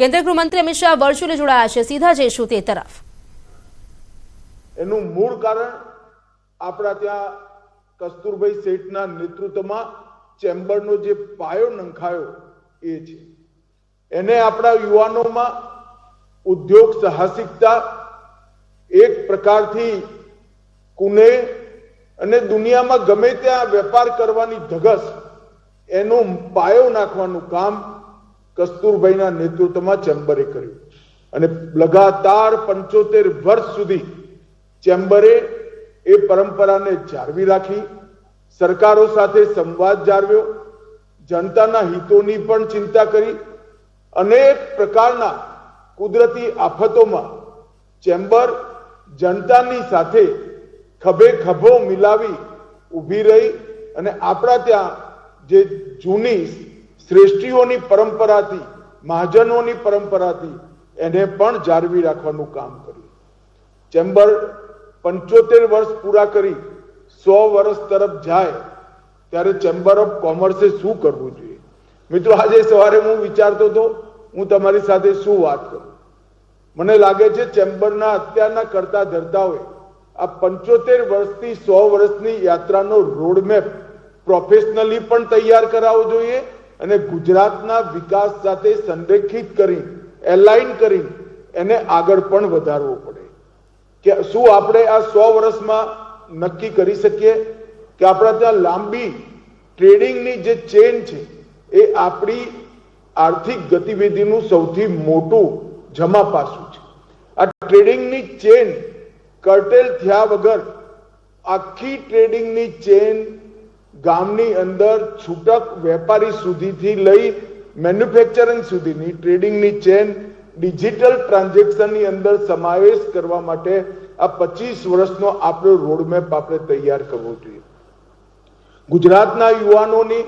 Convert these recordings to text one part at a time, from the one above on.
કેન્દ્રીય ગૃહમંત્રી અમિત શાહ વર્ચ્યુઅલી જોડાયા છે, સીધા જઈશું તે તરફ। એનું મૂળ કારણ આપણા ત્યાં કસ્તુરભાઈ શેઠના નેતૃત્વમાં ચેમ્બરનો જે પાયો નંખાયો એ છે। એને આપણા યુવાનોમાં ઉદ્યોગ સાહસિકતા, એક પ્રકારથી કુને અને દુનિયામાં ગમે ત્યાં વેપાર કરવાની ધગસ, એનો પાયો નાખવાનું કામ કસ્તુરભાઈના નેતૃત્વમાં ચેમ્બરે કર્યું અને લગાતાર 75 વર્ષ સુધી ચેમ્બરે એ પરંપરાને જાળવી રાખી, સરકારો સાથે સંવાદ જાળવ્યો, જનતાના હિતોની પણ ચિંતા કરી। અનેક પ્રકારના કુદરતી આફતોમાં ચેમ્બર જનતાની સાથે ખભે ખભો મિલાવી ઊભી રહી અને આપણા ત્યાં જે જૂની શ્રેષ્ઠીઓની પરંપરાથી, મહાજનોની પરંપરાથી એને પણ જાળવી રાખવાનું કામ કર્યું। ચેમ્બર 75 વર્ષ પૂરા કરી 100 વર્ષ તરફ જાય ત્યારે ચેમ્બર ઓફ કોમર્સે શું કરવું જોઈએ? મિત્રો, આજે સવારે હું વિચારતો હતો હું તમારી સાથે શું વાત કરું। મને લાગે છે ચેમ્બરના અત્યારના કરતા ધરતાઓએ આ 75 વર્ષથી 100 વર્ષની યાત્રાનો રોડમેપ પ્રોફેશનલી પણ તૈયાર કરાવવો જોઈએ અને ગુજરાતના વિકાસ સાથે સંરેખિત કરી, એલાઇન કરી એને આગળ પણ વધારવો પડે કે શું આપણે આ 100 વર્ષમાં નક્કી કરી શકીએ કે આપણા ત્યાં લાંબી ટ્રેડિંગની જે ચેન છે એ આપણી આર્થિક ગતિવિધિનું સૌથી મોટું જમા પાસું છે। આ ટ્રેડિંગની ચેન કર્ટેલ થયા વગર આખી ટ્રેડિંગની ચેન ગામની અંદર છૂટક વેપારી સુધીથી લઈ મેન્યુફેક્ચરિંગ સુધીની ટ્રેડિંગની ચેન ડિજિટલ ટ્રાન્ઝેક્શનની અંદર સમાવેશ કરવા માટે આ 25 વર્ષનો આપણો રોડમેપ આપણે તૈયાર કરવો જોઈએ। ગુજરાતના યુવાનોની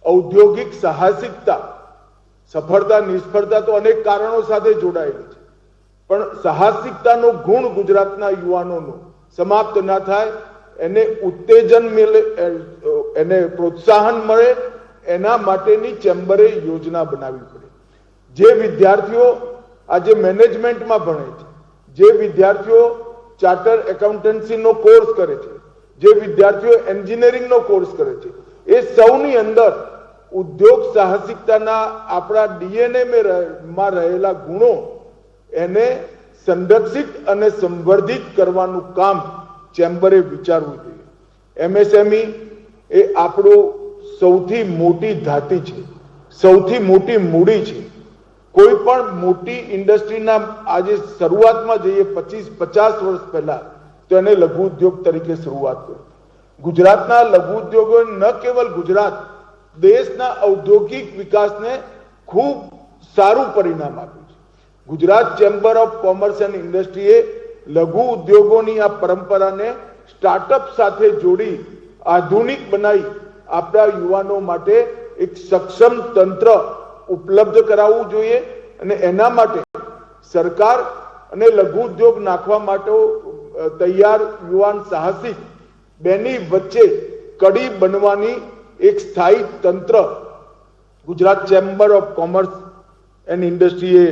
ઔદ્યોગિક સાહસિકતા, સફળતા નિષ્ફળતા તો અનેક કારણો સાથે જોડાયેલી છે, પણ સાહસિકતાનો ગુણ ગુજરાતના યુવાનોનો સમાપ્ત ના થાય, એને ઉત્તેજન મળે, એને પ્રોત્સાહન મળે, એના માટેની ચેમ્બરે યોજના બનાવવી પડે। જે વિદ્યાર્થીઓ આજે મેનેજમેન્ટમાં ભણે છે, જે વિદ્યાર્થીઓ ચાર્ટર એકાઉન્ટન્સીનો કોર્સ કરે છે, જે વિદ્યાર્થીઓ એન્જિનિયરિંગનો કોર્સ કરે છે, એ સૌની અંદર ઉદ્યોગ સાહસિકતાના આપણા ડીએનએમાં રહેલા ગુણો એને સંરક્ષિત અને સંવર્ધિત કરવાનું કામ ચેમ્બરે વિચારવું જોઈએ। એમએસએમઈ એ આપણું સૌથી મોટી ધાતી છે, સૌથી મોટી મૂડી છે। કોઈ પણ મોટી ઇન્ડસ્ટ્રીના આજે શરૂઆતમાં જઈએ 25-50 વર્ષ પહેલા તો એને લઘુ ઉદ્યોગ તરીકે શરૂઆત કરી। ગુજરાતના લઘુ ઉદ્યોગોએ ન કેવલ ગુજરાત દેશના ઔદ્યોગિક વિકાસને ખૂબ સારું પરિણામ આપ્યું છે। Gujarat chamber of commerce and ઇન્ડસ્ટ્રીએ લઘુ ઉદ્યોગોની આ પરંપરાને સ્ટાર્ટઅપ સાથે જોડી આધુનિક બનાવી આપણા યુવાનો માટે એક સક્ષમ તંત્ર ઉપલબ્ધ કરાવવું જોઈએ અને એના માટે સરકાર અને લઘુ ઉદ્યોગ નાખવા માટે તૈયાર યુવાન સાહસિક બેની વચ્ચે કડી બનવાની એક સ્થાયી તંત્ર Gujarat chamber of commerce and ઇન્ડસ્ટ્રીએ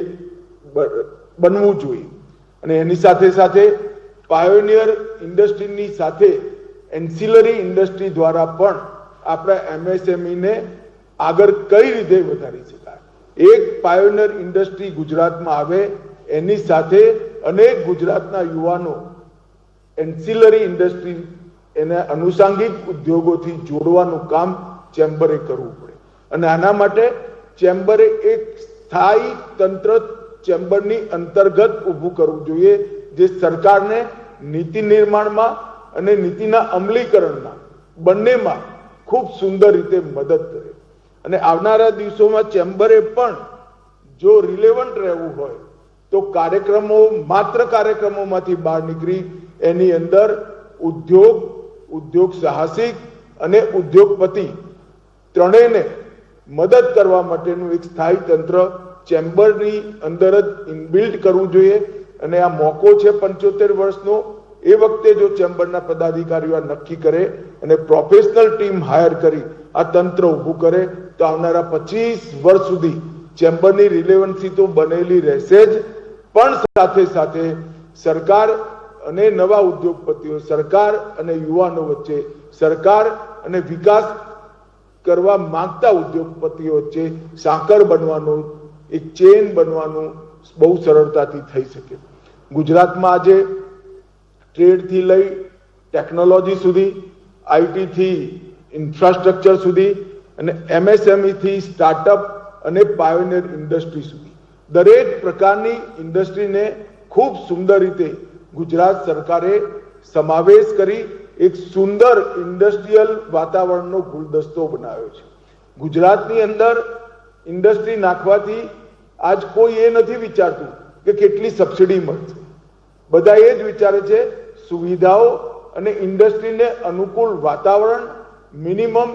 બનવું જોઈએ અને એની સાથે સાથે પાયોનિયર ઇન્ડસ્ટ્રીની સાથે એન્સિલરી ઇન્ડસ્ટ્રી દ્વારા પણ આપણા એમએસએમઈને આગળ કઈ રીતે વધારી શકાય, એક પાયોનિયર ઇન્ડસ્ટ્રી ગુજરાતમાં આવે, એની સાથે અનેક ગુજરાતના યુવાનો એન્સિલરી ઇન્ડસ્ટ્રી એને અનુષાંગિક ઉદ્યોગોથી જોડવાનું કામ ચેમ્બરે કરવું પડે અને આના માટે ચેમ્બરે એક સ્થાયી તંત્ર ચેમ્બરની અંતર્ગત ઊભું કરવું જોઈએ, જે સરકારને નીતિ નિર્માણમાં અને નીતિના અમલીકરણમાં બંનેમાં ખૂબ સુંદર રીતે મદદ કરે અને આવનારા દિવસોમાં ચેમ્બરે પણ જો રિલેવન્ટ રહેવું હોય તો કાર્યક્રમો, માત્ર કાર્યક્રમોમાંથી બહાર નીકળી એની અંદર ઉદ્યોગ સાહસિક અને ઉદ્યોગપતિ ત્રણેયને મદદ કરવા માટેનું એક સ્થાયી તંત્ર ચેમ્બરની અંદર જ ઇનબિલ્ટ કરવું જોઈએ અને આ મોકો છે 75 વર્ષનો। એ વખતે જો ચેમ્બરના પદાધિકારીઓ નક્કી કરે અને પ્રોફેશનલ ટીમ હાયર કરી આ તંત્ર ઊભું કરે તો આવનારા 25 વર્ષ સુધી ચેમ્બરની રિલેવન્સી તો બનેલી રહેશે જ, પણ સાથે સાથે સરકાર અને નવા ઉદ્યોગપતિઓ, સરકાર અને યુવાનો વચ્ચે, સરકાર અને વિકાસ કરવા માંગતા ઉદ્યોગપતિઓ વચ્ચે સાંકળ બનવાનું, એક ચેન બનવાનું બહુ સરળતાથી થઈ શકે. ગુજરાતમાં આજે ટ્રેડથી લઈ ટેકનોલોજી સુધી, આઈટીથી ઇન્ફ્રાસ્ટ્રક્ચર સુધી અને એમએસએમઈથી સ્ટાર્ટઅપ અને પાયોનિયર ઇન્ડસ્ટ્રી સુધી દરેક પ્રકારની ઇન્ડસ્ટ્રીને ખૂબ સુંદર રીતે ગુજરાત સરકારે સમાવેશ કરી એક સુંદર ઇન્ડસ્ટ્રીયલ વાતાવરણનો ગુલદસ્તો બનાવ્યો છે. ગુજરાતની અંદર ઇન્ડસ્ટ્રી નાખવાથી આજ કોઈ એ નથી વિચારતું કે કેટલી સબસિડી મળશે. બધા એ જ વિચારે છે સુવિધાઓ અને ઇન્ડસ્ટ્રીને અનુકૂળ વાતાવરણ, મિનિમમ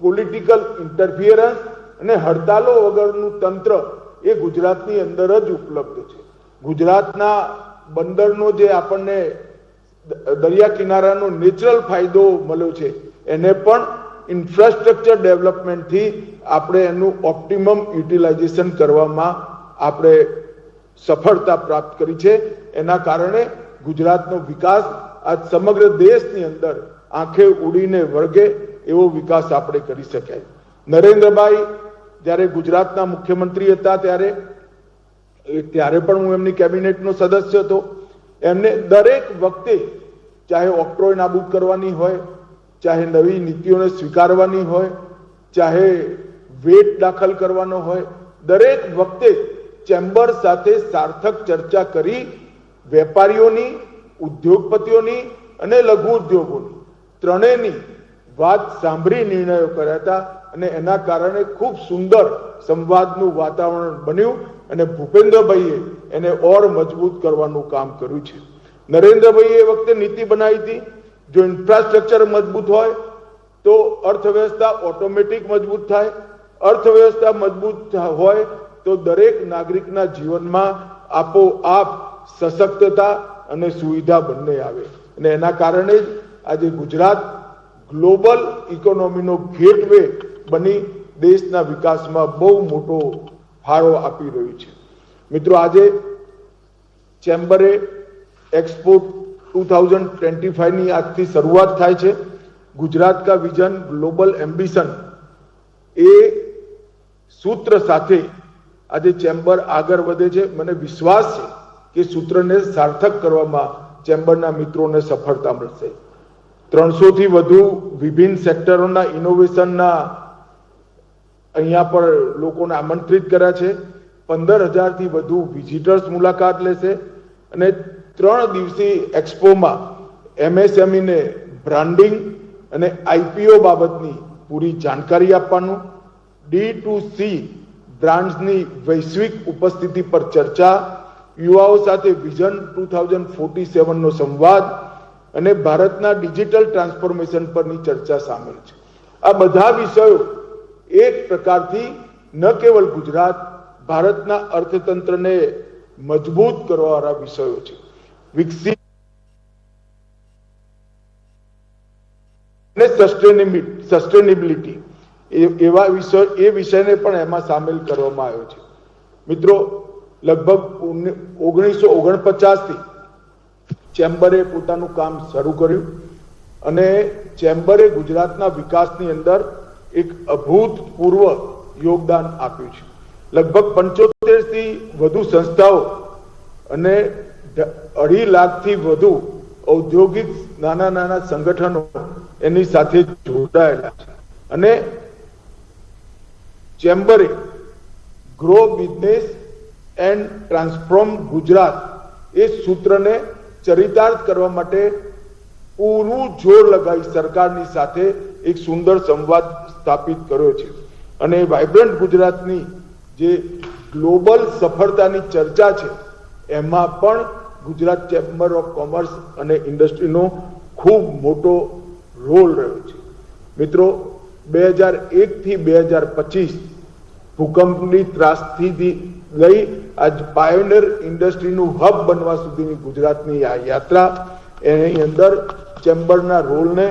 પોલિટિકલ ઇન્ટરફિયરન્સ અને હડતાલો વગરનું તંત્ર એ ગુજરાતની અંદર જ ઉપલબ્ધ છે. ગુજરાતના બંદરનો જે આપણને દરિયા કિનારાનો નેચરલ ફાયદો મળ્યો છે એને પણ ઇન્ફ્રાસ્ટ્રક્ચર ડેવલપમેન્ટથી આપણે એનું ઓપ્ટિમમ યુટિલાઇઝેશન કરવામાં આપણે સફળતા પ્રાપ્ત કરી છે. એના કારણે ગુજરાતનો વિકાસ આજ સમગ્ર દેશની અંદર આંખે ઉડીને વળગે એવો વિકાસ આપણે કરી શકાય. નરેન્દ્રભાઈ જ્યારે ગુજરાતના મુખ્યમંત્રી હતા ત્યારે પણ હું એમની કેબિનેટનો સદસ્ય હતો. એમને દરેક વખતે ચાહે ઓક્ટ્રોય નાબૂદ કરવાની હોય, ચાહે નવી નીતિઓને સ્વીકારવાની હોય, ચાહે વેટ દાખલ કરવાનો હોય, દરેક વખતે ચેમ્બર સાથે સાર્થક ચર્ચા કરી વેપારીઓની, ઉદ્યોગપતિઓની અને લઘુ ઉદ્યોગોની ત્રણેયની વાત સાંભળી નિર્ણયો કર્યા હતા અને એના કારણે ખૂબ સુંદર સંવાદનું વાતાવરણ બન્યું અને ભૂપેન્દ્રભાઈએ એને ઓર મજબૂત કરવાનું કામ કર્યું છે. નરેન્દ્રભાઈએ એ વખતે નીતિ બનાવી હતી, જો ઇન્ફ્રાસ્ટ્રક્ચર મજબૂત હોય તો અર્થવ્યવસ્થા ઓટોમેટિક મજબૂત થાય, અર્થવ્યવસ્થા મજબૂત હોય તો દરેક નાગરિકના જીવનમાં આપોઆપ સશક્તતા અને સુવિધા બંને આવે અને એના કારણે જ આજે ગુજરાત ગ્લોબલ ઇકોનોમીનો ગેટવે બની દેશના વિકાસમાં બહુ મોટો ફાળો આપી રહ્યું છે. મિત્રો, આજે ચેમ્બરે एक्सपो 2025 ની આજથી શરૂઆત થાય છે. ગુજરાત કા વિઝન ગ્લોબલ એમ્બિશન એ સૂત્ર સાથે આજે ચેમ્બર આગળ વધે છે. મને વિશ્વાસ છે કે સૂત્રને સાર્થક કરવામાં ચેમ્બરના મિત્રોને સફળતા મળશે. 300 થી વધુ વિભિન્ન સેક્ટરોના ઇનોવેશનના અહીંયા પર લોકોને આમંત્રિત કર્યા છે. 15,000 થી વધુ વિઝિટર્સ મુલાકાત લેશે અને 3 દિવસીય એક્સપોમાં એમએસએમઈ ને બ્રાન્ડિંગ અને આઈપીઓ બાબતની પૂરી જાણકારી આપવાનું, D2C બ્રાન્ડ્સની વૈશ્વિક ઉપસ્થિતિ પર ચર્ચા, યુવાઓ સાથે વિઝન 2047 નો સંવાદ અને ભારતના ડિજિટલ ટ્રાન્સફોર્મેશન પરની ચર્ચા સામેલ છે. આ બધા વિષયો એક પ્રકારથી ન કેવલ ગુજરાત, ભારતના અર્થતંત્રને મજબૂત કરવાવાળા વિષયો છે. વિકસિત અને સસ્ટેનેબિલિટી એવા વિષય, એ વિષયને પણ એમાં સામેલ કરવામાં આવ્યો છે. મિત્રો, લગભગ 1949 થી ચેમ્બરે પોતાનું કામ શરૂ કર્યું અને ચેમ્બરે ગુજરાતના વિકાસની અંદર એક અભૂતપૂર્વ યોગદાન આપ્યું છે. લગભગ 75 થી વધુ સંસ્થાઓ અને 2.5 લાખથી વધુ ઔદ્યોગિક નાના સંગઠનો એની સાથે જોડાયેલા છે અને ચેમ્બરે grow business and transform Gujarat એ સૂત્રને ચરિતાર્થ કરવા માટે પૂરું જોર લગાવી સરકારની સાથે એક સુંદર સંવાદ સ્થાપિત કર્યો છે અને વાઇબ્રન્ટ ગુજરાતની જે ગ્લોબલ સફળતાની ચર્ચા છે એમાં પણ ગુજરાત ચેમ્બર ઓફ કોમર્સ અને ઇન્ડસ્ટ્રીનો ખૂબ મોટો રોલ રહ્યો છે. મિત્રો, 2001 થી 2025 ભૂકંપની ત્રાસથી લઈ આજ પાયોનિયર ઇન્ડસ્ટ્રીનું હબ બનવા સુધીની ગુજરાતની આ યાત્રા, એની અંદર ચેમ્બરના રોલને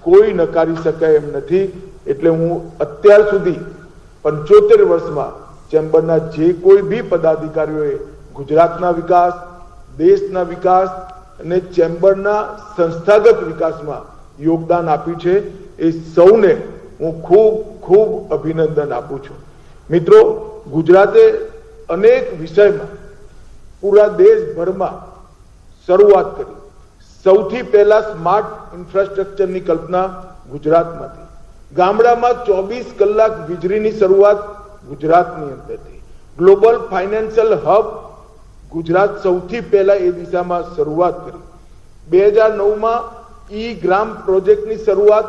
કોઈ નકારી શકાય એમ નથી. એટલે હું અત્યાર સુધી 75 વર્ષમાં ચેમ્બરના જે કોઈ બી પદાધિકારીઓએ ગુજરાતના વિકાસ, દેશના વિકાસ અને ચેમ્બરના સંસ્થાગત વિકાસમાં યોગદાન આપ્યું છે, એ સૌને હું ખૂબ ખૂબ અભિનંદન આપું છું. મિત્રો, ગુજરાતે અનેક વિષયમાં પૂરા દેશભરમાં શરૂઆત કરી. સૌથી પહેલા સ્માર્ટ ઇન્ફ્રાસ્ટ્રક્ચરની કલ્પના ગુજરાતમાંથી, ગામડામાં 24 કલાક વીજળીની શરૂઆત ગુજરાતની અંદરથી, ગ્લોબલ ફાઇનાન્શિયલ હબ ગુજરાત સૌથી પહેલા એ દિશામાં શરૂઆત કરી. 2009માં ઈ ગ્રામ પ્રોજેક્ટની શરૂઆત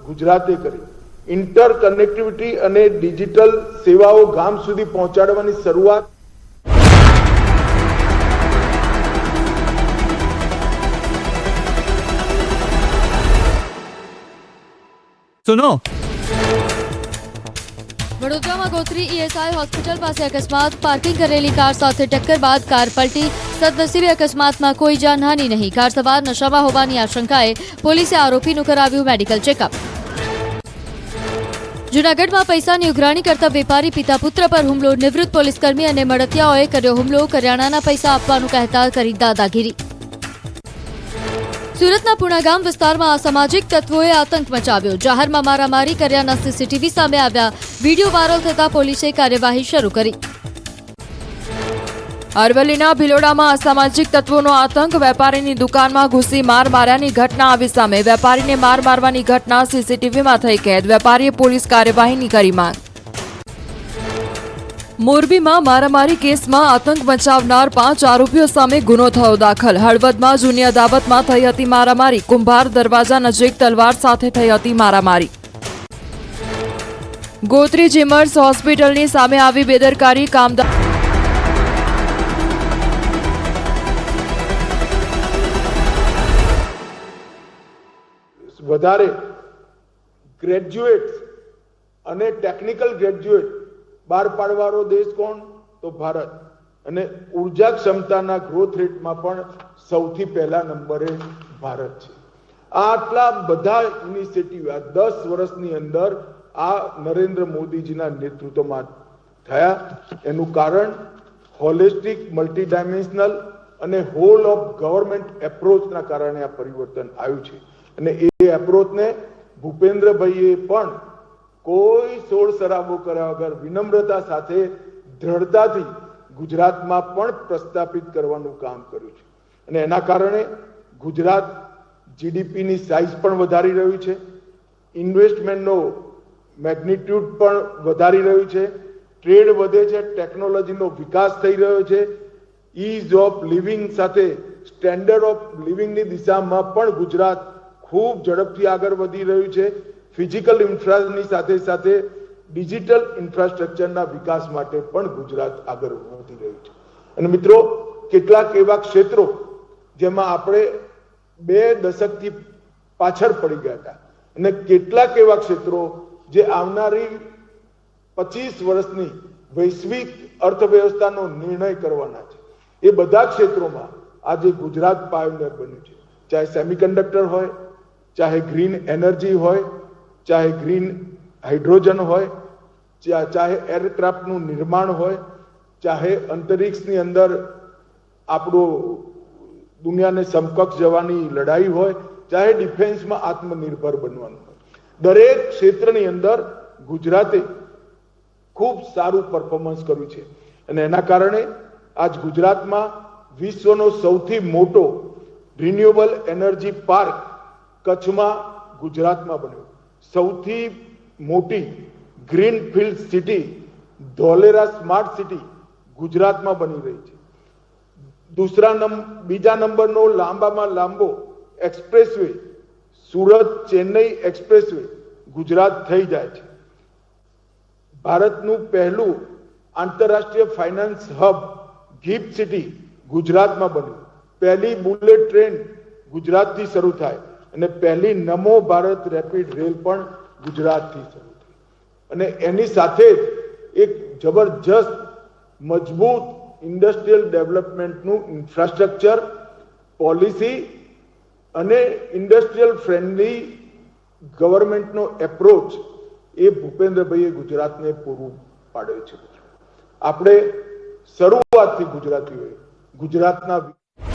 ગુજરાતે કરી. ઇન્ટર કનેક્ટિવિટી અને ડિજિટલ સેવાઓ ગામ સુધી પહોંચાડવાની શરૂઆત સુનો. વડોદરામાં ગોત્રી ઈએસઆઈ હોસ્પિટલ પાસે અકસ્માત. પાર્કિંગ કરેલી કાર સાથે ટક્કર બાદ કાર પલટી. સદનસીબે અકસ્માતમાં કોઈ જાનહાનિ નહીં. કાર સવાર નશામાં હોવાની આશંકાએ પોલીસે આરોપીનું કરાવ્યું મેડિકલ ચેકઅપ. જૂનાગઢમાં પૈસાની ઉઘરાણી કરતા વેપારી પિતા પુત્ર પર હુમલો. નિવૃત્ત પોલીસકર્મી અને મળતિયાઓએ કર્યો હુમલો. કરિયાણાના પૈસા આપવાનું કહેતા કરી દાદાગીરી. સુરતના પુણાગામ વિસ્તારમાં અસામાજિક તત્વોએ આતંક મચાવ્યો. જાહેરમાં મારામારી કર્યાના સીસીટીવી સામે આવ્યા. વિડીયો વાયરલ થતા પોલીસે કાર્યવાહી શરૂ કરી. અરવલ્લીના ભિલોડામાં અસામાજિક તત્વોનો આતંક. વેપારીની દુકાનમાં ઘૂસી માર માર્યાની ઘટના આવી સામે. વેપારીને માર મારવાની ઘટના સીસીટીવીમાં થઈ કેદ. વેપારીએ પોલીસ કાર્યવાહીની કરી માંગ. મોરબીમાં મારામારી કેસમાં આતંક મચાવનાર 5 આરોપીઓ સામે ગુનો થયો દાખલ. હળવદમાં જૂની અદાવતમાં થઈ હતી મારામારી. કુંભાર દરવાજા નજીક તલવાર સાથે થઈ હતી મારામારી. ગોત્રી જીમર્સ હોસ્પિટલની સામે આવી બેદરકારી. કામદાર વધારે ગ્રેજ્યુએટ્સ અને ટેકનિકલ ગ્રેજ્યુએટ બહાર પાડવાનો દેશ કોણ? તો ભારત. અને ઉર્જા ક્ષમતાના ગ્રોથ રેટમાં પણ સૌથી પહેલા નંબરે ભારત છે. આટલા બધા ઇનિશિયેટિવ આ 10 વર્ષની અંદર આ નરેન્દ્ર મોદીજીના નેતૃત્વમાં થયા. એનું કારણ હોલિસ્ટિક, મલ્ટી ડાયમેન્શનલ અને હોલ ઓફ ગવર્મેન્ટ એપ્રોચના કારણે આ પરિવર્તન આવ્યું છે. અને એ એપ્રોચને ભૂપેન્દ્રભાઈએ પણ કોઈ સોળ શરાબો કર્યા વગર વિનમ્રતા સાથે દ્રઢતાથી ગુજરાતમાં પણ પ્રસ્થાપિત કરવાનું કામ કર્યું છે. અને એના કારણે ગુજરાત જીડીપીની સાઇઝ પણ વધારી રહ્યું છે, ઇન્વેસ્ટમેન્ટનો મેગ્નિટ્યુડ પણ વધારી રહ્યું છે, ટ્રેડ વધે છે, ટેકનોલોજીનો વિકાસ થઈ રહ્યો છે, ઇઝ ઓફ લિવિંગ સાથે સ્ટેન્ડર્ડ ઓફ લિવિંગની દિશામાં પણ ગુજરાત ખૂબ ઝડપથી આગળ વધી રહ્યું છે. ફિઝિકલ ઇન્ફ્રાની સાથે સાથે ડિજિટલ ઇન્ફ્રાસ્ટ્રક્ચરના વિકાસ માટે પણ ગુજરાત આગળ વધી રહ્યું છે. અને મિત્રો, કેટલાક એવા ક્ષેત્રો જેમાં આપણે 2 દશકથી પાછળ પડી ગયા હતા અને કેટલાક એવા ક્ષેત્રો જે આવનારી 25 વર્ષની વૈશ્વિક અર્થવ્યવસ્થાનો નિર્ણય કરવાના છે, એ બધા ક્ષેત્રોમાં આજે ગુજરાત પાયોનિયર બન્યું છે. ચાહે સેમિકન્ડક્ટર હોય, ચાહે ગ્રીન એનર્જી હોય, ચાહે ગ્રીન હાઇડ્રોજન હોય, ચાહે એરક્રાફ્ટનું નિર્માણ હોય, ચાહે અંતરિક્ષની અંદર આપણું દુનિયાને સમકક્ષ જવાની લડાઈ હોય, ચાહે ડિફેન્સમાં આત્મનિર્ભર બનવાનું હોય, દરેક ક્ષેત્રની અંદર ગુજરાતે ખૂબ સારું પરફોર્મન્સ કર્યું છે. અને એના કારણે આજ ગુજરાતમાં વિશ્વનો સૌથી મોટો રિન્યુએબલ એનર્જી પાર્ક કચ્છમાં ગુજરાતમાં બન્યો. સૌથી મોટી green field city Dholera smart city ગુજરાતમાં બની રહી છે. બીજા નંબરનો લાંબામાં લાંબો એક્સપ્રેસવે સુરત ચેન્નઈ એક્સપ્રેસવે ગુજરાત થઈ જાય છે. ભારતનું પહેલું આંતરરાષ્ટ્રીય ફાઇનાન્સ હબ ગિફ્ટ સિટી ગુજરાતમાં બન્યું. પહેલી બુલેટ ટ્રેન ગુજરાતથી શરૂ થાય અને પહેલી નમો ભારત રેપિડ રેલ પણ ગુજરાતથી શરૂ થઈ. અને એની સાથે જ એક જબરજસ્ત મજબૂત ઇન્ડસ્ટ્રીયલ ડેવલપમેન્ટનું ઇન્ફ્રાસ્ટ્રક્ચર, પોલિસી અને ઇન્ડસ્ટ્રીયલ ફ્રેન્ડલી ગવર્મેન્ટનો એપ્રોચ એ ભૂપેન્દ્રભાઈએ ગુજરાતને પૂરું પાડ્યું છે. આપણે શરૂઆતથી ગુજરાતીઓએ ગુજરાતના